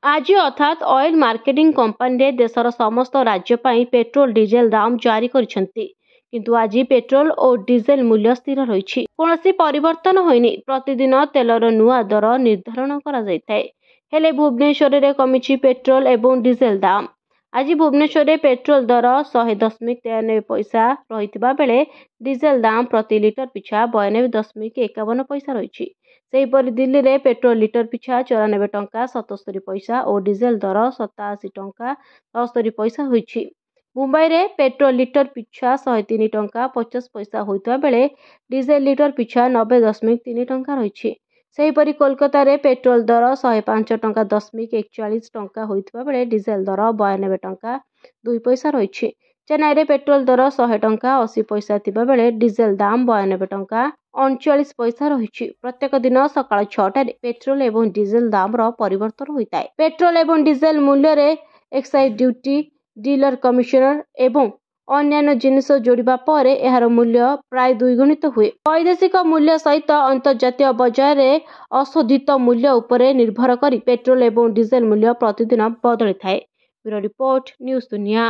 आज अर्थात oil marketing company देशर समस्त राज्य ପାଇଁ पेट्रोल डीजेल दाम जारी କରିଛନ୍ତି। किंतु आज पेट्रोल और डीजेल मूल्य स्थिर रही कौन परिवर्तन होइनी। प्रतिदिन तेलर नुआ दर निर्धारण करा जायଥାଏ। हेले भुवनेश्वर में कमी पेट्रोल एवं डीजेल दाम। आज भुवनेश्वर में पेट्रोल दर 100.93 पैसा रही बेले डीजेल दाम प्रति लिटर पिछा 92.51 पैसा रही। सेहीपरि दिल्ली में पेट्रोल लिटर पिछा 94 टंका 77 पैसा और डीजेल दर 87 टंका 73 पैसा होइछि। मुंबई में पेट्रोल लिटर पिछा 103 टंका 50 पैसा होता बेले डीजेल लिटर पिछा 90.3 टंका रही। सेहीपरि कोलकाता रे पेट्रोल दर 105 टंका 10.41 टंका होता बेले डीजेल दर 92 टंका 2 पैसा रही। चेन्नई रे पेट्रोल दर 100 टंका 80 पैसा थिबा बेले डीजेल दाम 92 टंका 39 पैसा रही। प्रत्येक दिन सकाळ 6टारे पेट्रोल एवं डीजेल दाम परिवर्तन होता है। पेट्रोल एवं डीजेल मूल्य रे एक्साइज ड्यूटी डीलर कमिशनर एवं अन्य जिनिस जोड़िबा परे एहार मूल्य प्राय द्विगुणित हुए। वैदेशिक मूल्य सहित अंतर्जातीय बजार रे अशोधित मूल्य उपरे निर्भर करी पेट्रोल एवं डीजेल मूल्य प्रतिदिन बदली थाए। ब्यूरो रिपोर्ट न्यूज दुनिया।